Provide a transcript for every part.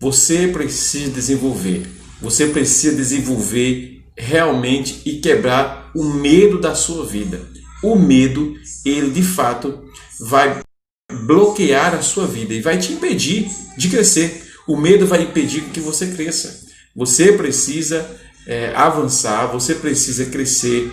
Você precisa desenvolver. Você precisa desenvolver realmente e quebrar o medo da sua vida. O medo, ele de fato vai bloquear a sua vida e vai te impedir de crescer. O medo vai impedir que você cresça. Você precisa avançar, você precisa crescer,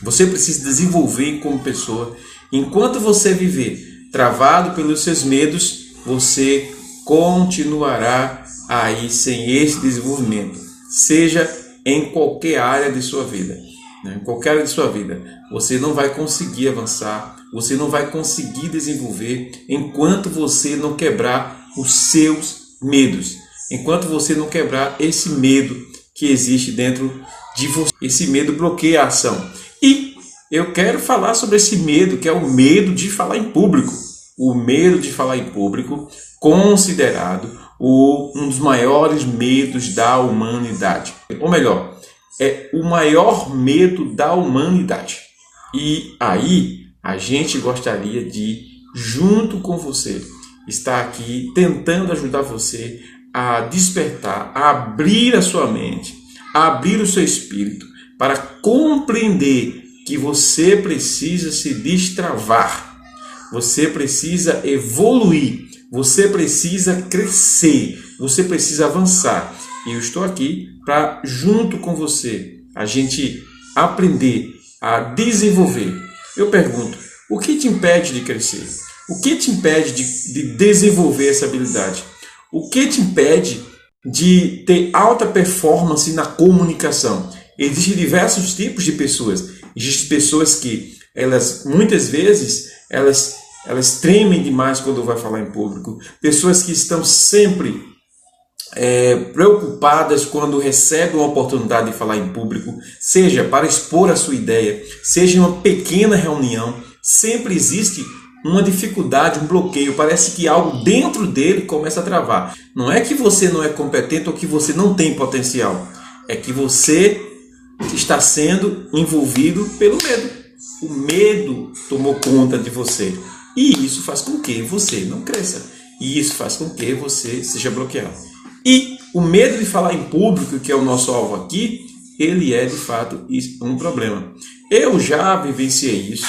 você precisa desenvolver como pessoa. Enquanto você viver travado pelos seus medos, você continuará aí sem esse desenvolvimento, seja em qualquer área de sua vida, né? Em qualquer área de sua vida, você não vai conseguir avançar, você não vai conseguir desenvolver enquanto você não quebrar os seus medos, enquanto você não quebrar esse medo que existe dentro de você. Esse medo bloqueia a ação. E eu quero falar sobre esse medo, que é o medo de falar em público. O medo de falar em público, considerado um dos maiores medos da humanidade. Ou melhor, é o maior medo da humanidade. E aí, a gente gostaria de, junto com você, estar aqui tentando ajudar você a despertar, a abrir a sua mente, a abrir o seu espírito, para compreender que você precisa se destravar, você precisa evoluir, você precisa crescer, você precisa avançar. E eu estou aqui para, junto com você, a gente aprender a desenvolver. Eu pergunto, o que te impede de crescer? O que te impede de desenvolver essa habilidade? O que te impede de ter alta performance na comunicação? Existem diversos tipos de pessoas. Existem pessoas que, muitas vezes, elas tremem demais quando vai falar em público. Pessoas que estão sempre preocupadas quando recebem uma oportunidade de falar em público, seja para expor a sua ideia, seja em uma pequena reunião. Sempre existe uma dificuldade, um bloqueio. Parece que algo dentro dele começa a travar. Não é que você não é competente ou que você não tem potencial. É que você está sendo envolvido pelo medo. O medo tomou conta de você. E isso faz com que você não cresça. E isso faz com que você seja bloqueado. E o medo de falar em público, que é o nosso alvo aqui, ele é de fato um problema. Eu já vivenciei isso,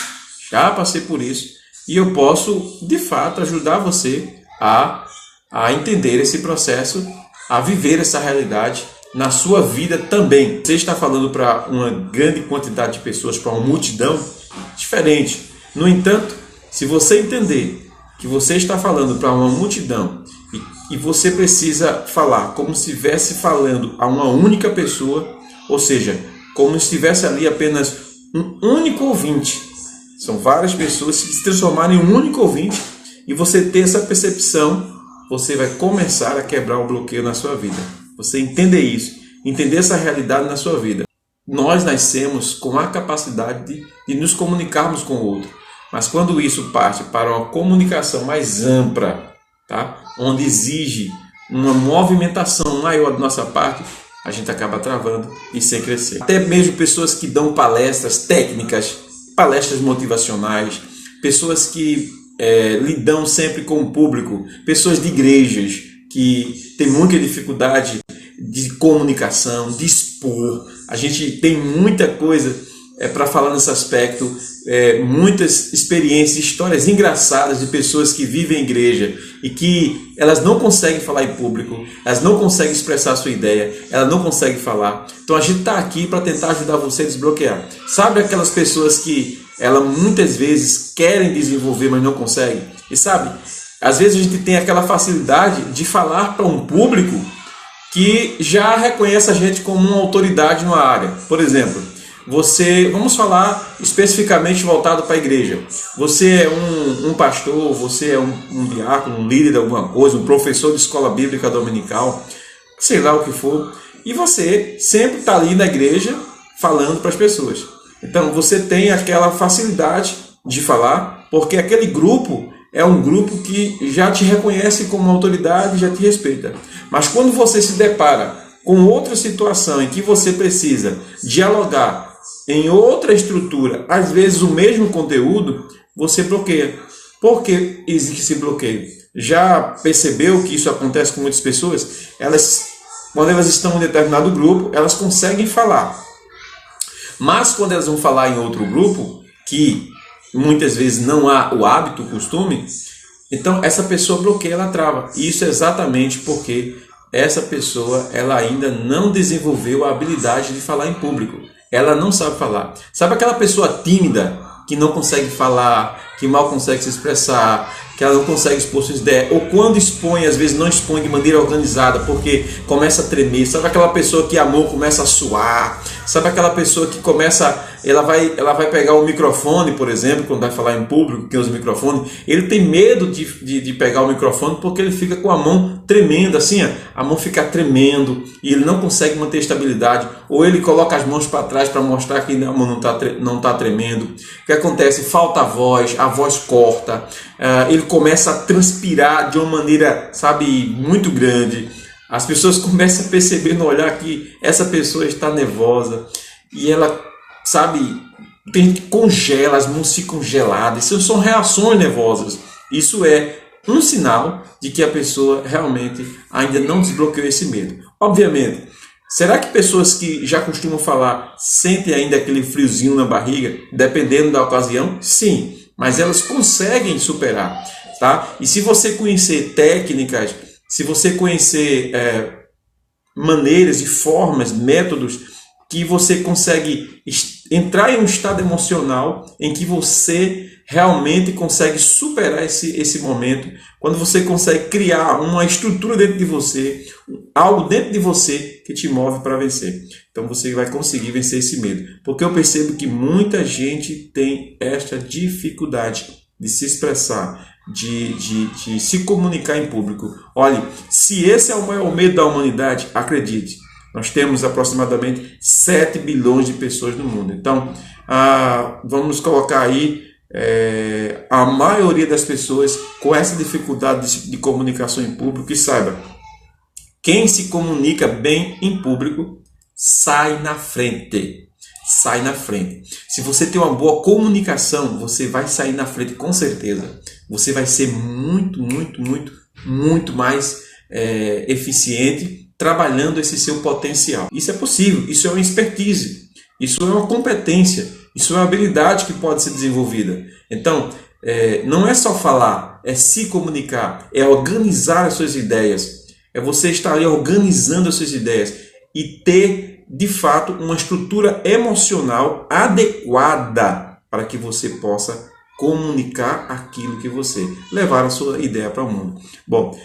já passei por isso, e eu posso de fato ajudar você a entender esse processo, a viver essa realidade na sua vida também. Você está falando para uma grande quantidade de pessoas, para uma multidão, diferente. No entanto, se você entender que você está falando para uma multidão e você precisa falar como se estivesse falando a uma única pessoa, ou seja, como se estivesse ali apenas um único ouvinte. São várias pessoas que se transformarem em um único ouvinte, e você ter essa percepção, você vai começar a quebrar o bloqueio na sua vida. Você entender isso, entender essa realidade na sua vida. Nós nascemos com a capacidade de nos comunicarmos com o outro. Mas quando isso parte para uma comunicação mais ampla, tá? Onde exige uma movimentação maior da nossa parte, a gente acaba travando e sem crescer. Até mesmo pessoas que dão palestras técnicas, palestras motivacionais, pessoas que lidam sempre com o público, pessoas de igrejas que têm muita dificuldade de comunicação, de expor. A gente tem muita coisa para falar nesse aspecto, muitas experiências, histórias engraçadas de pessoas que vivem em igreja e que elas não conseguem falar em público, elas não conseguem expressar a sua ideia, elas não conseguem falar. Então a gente está aqui para tentar ajudar você a desbloquear. Sabe aquelas pessoas que elas muitas vezes querem desenvolver, mas não conseguem? E sabe, às vezes a gente tem aquela facilidade de falar para um público que já reconhece a gente como uma autoridade numa área. Por exemplo, vamos falar especificamente voltado para a igreja. Você é um pastor, você é um diácono, um líder de alguma coisa, um professor de escola bíblica dominical, sei lá o que for, e você sempre está ali na igreja falando para as pessoas. Então você tem aquela facilidade de falar, porque aquele grupo é um grupo que já te reconhece como autoridade, já te respeita. Mas quando você se depara com outra situação em que você precisa dialogar em outra estrutura, às vezes o mesmo conteúdo, você bloqueia. Por que existe esse bloqueio? já percebeu que isso acontece com muitas pessoas? Quando elas estão em um determinado grupo, elas conseguem falar. Mas quando elas vão falar em outro grupo, que muitas vezes não há o hábito, o costume, então essa pessoa bloqueia, ela trava. E isso é exatamente porque essa pessoa ela ainda não desenvolveu a habilidade de falar em público. Ela não sabe falar. Sabe aquela pessoa tímida que não consegue falar, que mal consegue se expressar, que ela não consegue expor suas ideias, ou quando expõe, às vezes não expõe de maneira organizada, porque começa a tremer. Sabe aquela pessoa que a mão começa a suar? Sabe aquela pessoa que começa, ela vai pegar o microfone, por exemplo, quando vai falar em público, que usa o microfone, ele tem medo de pegar o microfone porque ele fica com a mão tremendo, assim, ó, a mão fica tremendo e ele não consegue manter estabilidade, ou ele coloca as mãos para trás para mostrar que a mão não está tremendo. O que acontece? Falta a voz corta, ele começa a transpirar de uma maneira, sabe, muito grande. As pessoas começam a perceber no olhar que essa pessoa está nervosa e ela, sabe, congela, as mãos ficam geladas. Isso são reações nervosas. Isso é um sinal de que a pessoa realmente ainda não desbloqueou esse medo. Obviamente, será que pessoas que já costumam falar sentem ainda aquele friozinho na barriga, dependendo da ocasião? Sim, mas elas conseguem superar, tá? E se você conhecer técnicas, se você conhecer maneiras e formas, métodos que você consegue entrar em um estado emocional em que você realmente consegue superar esse momento, quando você consegue criar uma estrutura dentro de você, algo dentro de você que te move para vencer. Então você vai conseguir vencer esse medo. Porque eu percebo que muita gente tem esta dificuldade de se expressar, de se comunicar em público. Olhe, se esse é o maior medo da humanidade, acredite, nós temos aproximadamente 7 bilhões de pessoas no mundo. Então, vamos colocar aí a maioria das pessoas com essa dificuldade de comunicação em público. E saiba, quem se comunica bem em público sai na frente. Sai na frente. Se você tem uma boa comunicação, você vai sair na frente com certeza. Você vai ser muito mais eficiente trabalhando esse seu potencial. Isso é possível, isso é uma expertise, isso é uma competência, isso é uma habilidade que pode ser desenvolvida. Então, não é só falar, é se comunicar, é organizar as suas ideias, é você estar ali organizando as suas ideias e ter, de fato, uma estrutura emocional adequada para que você possa comunicar aquilo que você levar a sua ideia para o mundo. Bom,